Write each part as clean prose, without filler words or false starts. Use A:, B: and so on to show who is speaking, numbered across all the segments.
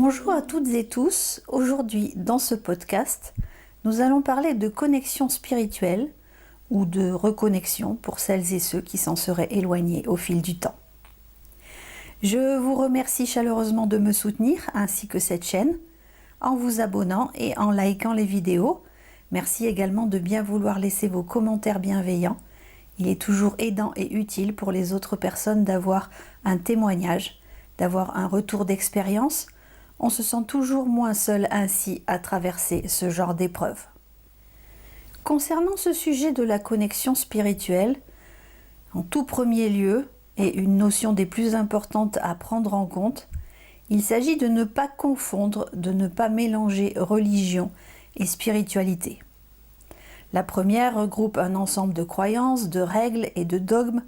A: Bonjour à toutes et tous. Aujourd'hui, dans ce podcast, nous allons parler de connexion spirituelle ou de reconnexion pour celles et ceux qui s'en seraient éloignés au fil du temps. Je vous remercie chaleureusement de me soutenir ainsi que cette chaîne en vous abonnant et en likant les vidéos. Merci également de bien vouloir laisser vos commentaires bienveillants. Il est toujours aidant et utile pour les autres personnes d'avoir un témoignage, d'avoir un retour d'expérience. On se sent toujours moins seul ainsi à traverser ce genre d'épreuve. Concernant ce sujet de la connexion spirituelle, en tout premier lieu, et une notion des plus importantes à prendre en compte, il s'agit de ne pas confondre, de ne pas mélanger religion et spiritualité. La première regroupe un ensemble de croyances, de règles et de dogmes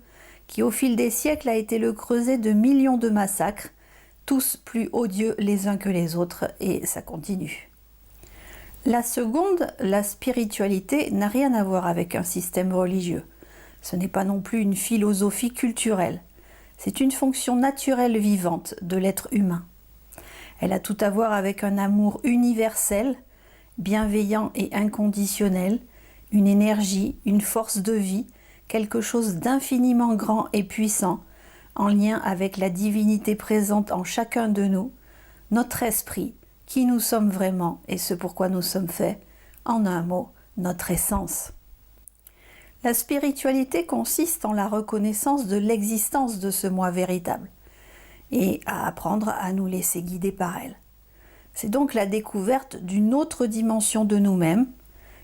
A: qui au fil des siècles a été le creuset de millions de massacres, tous plus odieux les uns que les autres, et ça continue. La seconde, la spiritualité, n'a rien à voir avec un système religieux. Ce n'est pas non plus une philosophie culturelle. C'est une fonction naturelle vivante de l'être humain. Elle a tout à voir avec un amour universel, bienveillant et inconditionnel, une énergie, une force de vie, quelque chose d'infiniment grand et puissant, en lien avec la divinité présente en chacun de nous, notre esprit, qui nous sommes vraiment et ce pourquoi nous sommes faits, en un mot, notre essence. La spiritualité consiste en la reconnaissance de l'existence de ce moi véritable et à apprendre à nous laisser guider par elle. C'est donc la découverte d'une autre dimension de nous-mêmes,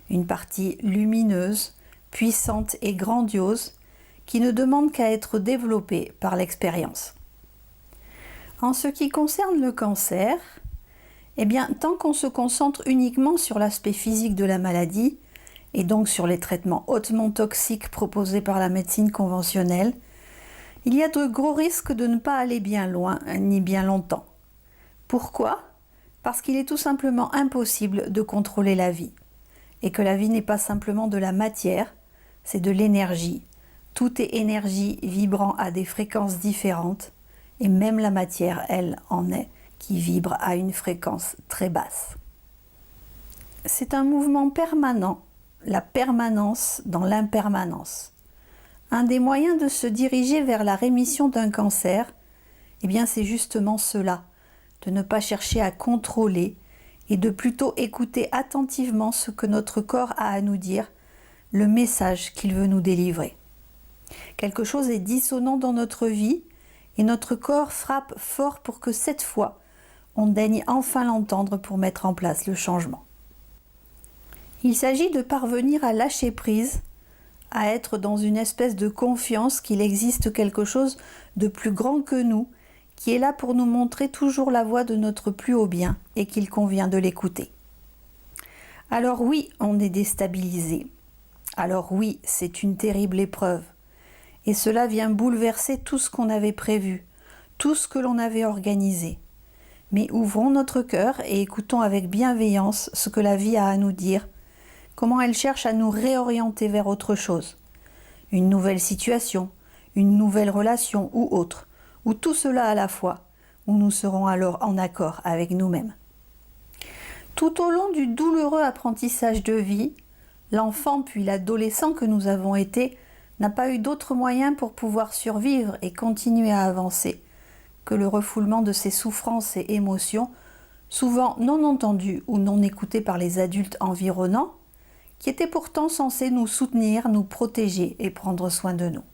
A: une partie lumineuse, puissante et grandiose, qui ne demande qu'à être développée par l'expérience. En ce qui concerne le cancer, tant qu'on se concentre uniquement sur l'aspect physique de la maladie, et donc sur les traitements hautement toxiques proposés par la médecine conventionnelle, il y a de gros risques de ne pas aller bien loin, ni bien longtemps. Pourquoi ? Parce qu'il est tout simplement impossible de contrôler la vie, et que la vie n'est pas simplement de la matière, c'est de l'énergie. Tout est énergie vibrant à des fréquences différentes, et même la matière, elle, en est, qui vibre à une fréquence très basse. C'est un mouvement permanent, la permanence dans l'impermanence. Un des moyens de se diriger vers la rémission d'un cancer, c'est justement cela, de ne pas chercher à contrôler et de plutôt écouter attentivement ce que notre corps a à nous dire, le message qu'il veut nous délivrer. Quelque chose est dissonant dans notre vie et notre corps frappe fort pour que cette fois, on daigne enfin l'entendre pour mettre en place le changement. Il s'agit de parvenir à lâcher prise, à être dans une espèce de confiance qu'il existe quelque chose de plus grand que nous, qui est là pour nous montrer toujours la voie de notre plus haut bien et qu'il convient de l'écouter. Alors oui, on est déstabilisé. Alors oui, c'est une terrible épreuve. Et cela vient bouleverser tout ce qu'on avait prévu, tout ce que l'on avait organisé. Mais ouvrons notre cœur et écoutons avec bienveillance ce que la vie a à nous dire, comment elle cherche à nous réorienter vers autre chose. Une nouvelle situation, une nouvelle relation ou autre, ou tout cela à la fois, où nous serons alors en accord avec nous-mêmes. Tout au long du douloureux apprentissage de vie, l'enfant puis l'adolescent que nous avons été n'a pas eu d'autre moyen pour pouvoir survivre et continuer à avancer que le refoulement de ses souffrances et émotions, souvent non entendues ou non écoutées par les adultes environnants, qui étaient pourtant censés nous soutenir, nous protéger et prendre soin de nous.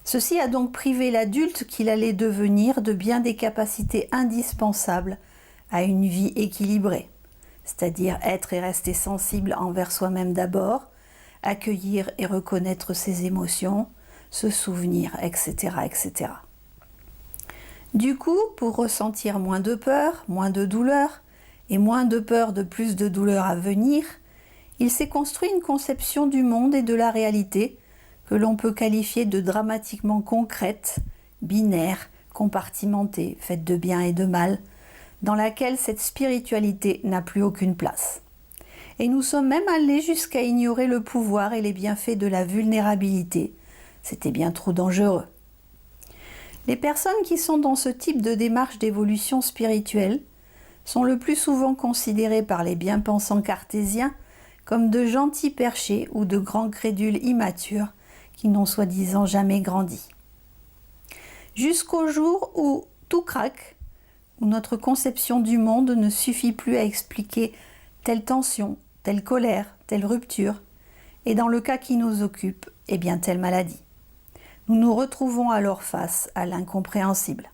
A: Ceci a donc privé l'adulte qu'il allait devenir de bien des capacités indispensables à une vie équilibrée, c'est-à-dire être et rester sensible envers soi-même d'abord, accueillir et reconnaître ses émotions, se souvenir, etc., etc. Du coup, pour ressentir moins de peur, moins de douleur, et moins de peur de plus de douleur à venir, il s'est construit une conception du monde et de la réalité que l'on peut qualifier de dramatiquement concrète, binaire, compartimentée, faite de bien et de mal, dans laquelle cette spiritualité n'a plus aucune place. Et nous sommes même allés jusqu'à ignorer le pouvoir et les bienfaits de la vulnérabilité. C'était bien trop dangereux. Les personnes qui sont dans ce type de démarche d'évolution spirituelle sont le plus souvent considérées par les bien-pensants cartésiens comme de gentils perchés ou de grands crédules immatures qui n'ont soi-disant jamais grandi. Jusqu'au jour où tout craque, où notre conception du monde ne suffit plus à expliquer telle tension, telle colère, telle rupture, et dans le cas qui nous occupe, telle maladie. Nous nous retrouvons alors face à l'incompréhensible.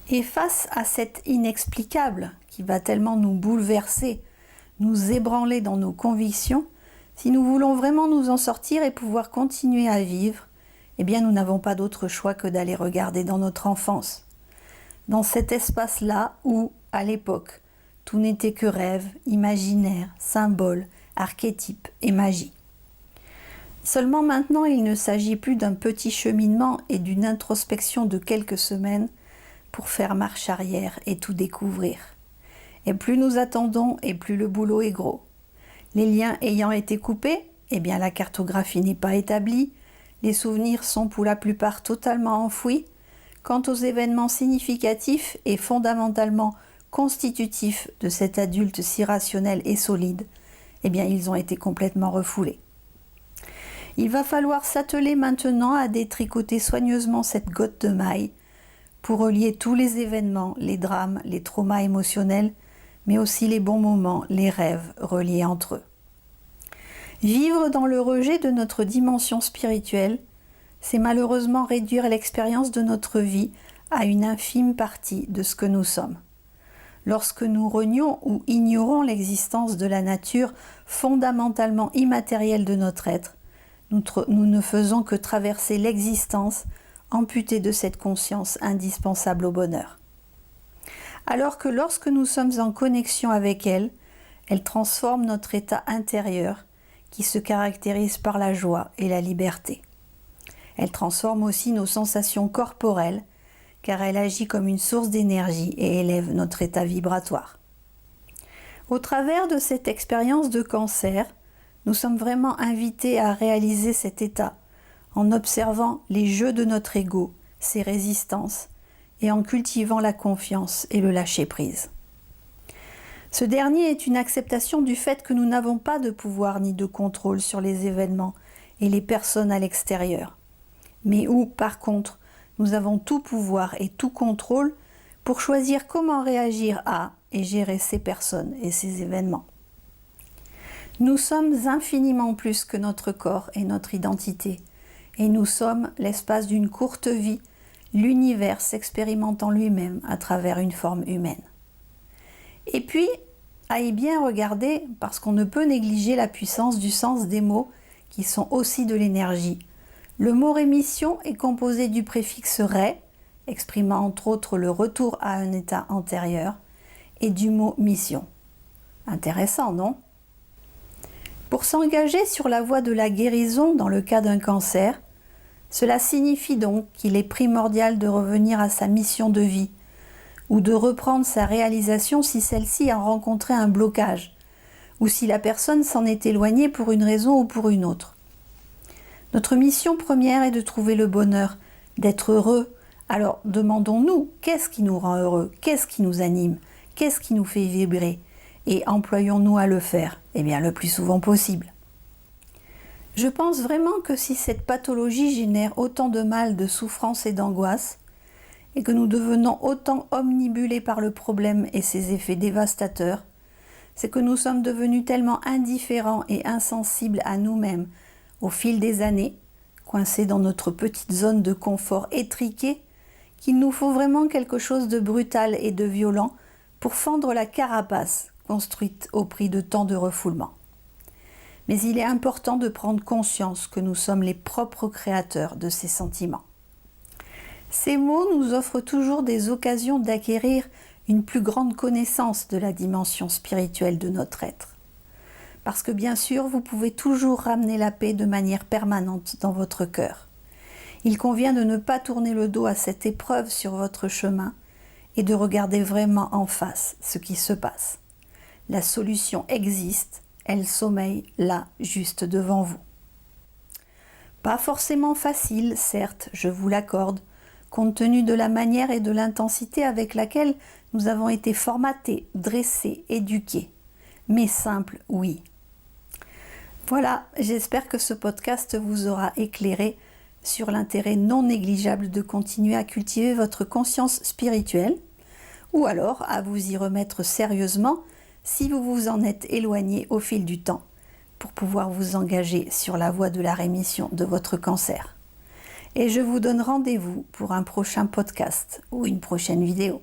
A: Et face à cet inexplicable qui va tellement nous bouleverser, nous ébranler dans nos convictions, si nous voulons vraiment nous en sortir et pouvoir continuer à vivre, nous n'avons pas d'autre choix que d'aller regarder dans notre enfance. Dans cet espace-là où, à l'époque, tout n'était que rêve, imaginaire, symbole, archétype et magie. Seulement maintenant, il ne s'agit plus d'un petit cheminement et d'une introspection de quelques semaines pour faire marche arrière et tout découvrir. Et plus nous attendons, et plus le boulot est gros. Les liens ayant été coupés, la cartographie n'est pas établie, les souvenirs sont pour la plupart totalement enfouis. Quant aux événements significatifs et fondamentalement constitutifs de cet adulte si rationnel et solide, ils ont été complètement refoulés. Il va falloir s'atteler maintenant à détricoter soigneusement cette gotte de maille pour relier tous les événements, les drames, les traumas émotionnels, mais aussi les bons moments, les rêves reliés entre eux. Vivre dans le rejet de notre dimension spirituelle, c'est malheureusement réduire l'expérience de notre vie à une infime partie de ce que nous sommes. Lorsque nous renions ou ignorons l'existence de la nature fondamentalement immatérielle de notre être, nous ne faisons que traverser l'existence amputée de cette conscience indispensable au bonheur. Alors que lorsque nous sommes en connexion avec elle, elle transforme notre état intérieur qui se caractérise par la joie et la liberté. Elle transforme aussi nos sensations corporelles car elle agit comme une source d'énergie et élève notre état vibratoire. Au travers de cette expérience de cancer, nous sommes vraiment invités à réaliser cet état en observant les jeux de notre ego, ses résistances, et en cultivant la confiance et le lâcher-prise. Ce dernier est une acceptation du fait que nous n'avons pas de pouvoir ni de contrôle sur les événements et les personnes à l'extérieur, mais où, par contre, nous avons tout pouvoir et tout contrôle pour choisir comment réagir à et gérer ces personnes et ces événements. Nous sommes infiniment plus que notre corps et notre identité, et nous sommes l'espace d'une courte vie, l'univers s'expérimentant lui-même à travers une forme humaine. Et puis, à y bien regarder, parce qu'on ne peut négliger la puissance du sens des mots, qui sont aussi de l'énergie. Le mot rémission est composé du préfixe ré, exprimant entre autres le retour à un état antérieur, et du mot mission. Intéressant, non ? Pour s'engager sur la voie de la guérison dans le cas d'un cancer, cela signifie donc qu'il est primordial de revenir à sa mission de vie ou de reprendre sa réalisation si celle-ci a rencontré un blocage ou si la personne s'en est éloignée pour une raison ou pour une autre. Notre mission première est de trouver le bonheur, d'être heureux. Alors demandons-nous, qu'est-ce qui nous rend heureux? Qu'est-ce qui nous anime? Qu'est-ce qui nous fait vibrer? Et employons-nous à le faire, le plus souvent possible. Je pense vraiment que si cette pathologie génère autant de mal, de souffrance et d'angoisse, et que nous devenons autant omnibulés par le problème et ses effets dévastateurs, c'est que nous sommes devenus tellement indifférents et insensibles à nous-mêmes au fil des années, coincés dans notre petite zone de confort étriquée, qu'il nous faut vraiment quelque chose de brutal et de violent pour fendre la carapace construite au prix de tant de refoulements. Mais il est important de prendre conscience que nous sommes les propres créateurs de ces sentiments. Ces mots nous offrent toujours des occasions d'acquérir une plus grande connaissance de la dimension spirituelle de notre être. Parce que bien sûr, vous pouvez toujours ramener la paix de manière permanente dans votre cœur. Il convient de ne pas tourner le dos à cette épreuve sur votre chemin et de regarder vraiment en face ce qui se passe. La solution existe, elle sommeille là, juste devant vous. Pas forcément facile, certes, je vous l'accorde, compte tenu de la manière et de l'intensité avec laquelle nous avons été formatés, dressés, éduqués. Mais simple, oui. Voilà, j'espère que ce podcast vous aura éclairé sur l'intérêt non négligeable de continuer à cultiver votre conscience spirituelle, ou alors à vous y remettre sérieusement si vous vous en êtes éloigné au fil du temps, pour pouvoir vous engager sur la voie de la rémission de votre cancer. Et je vous donne rendez-vous pour un prochain podcast ou une prochaine vidéo.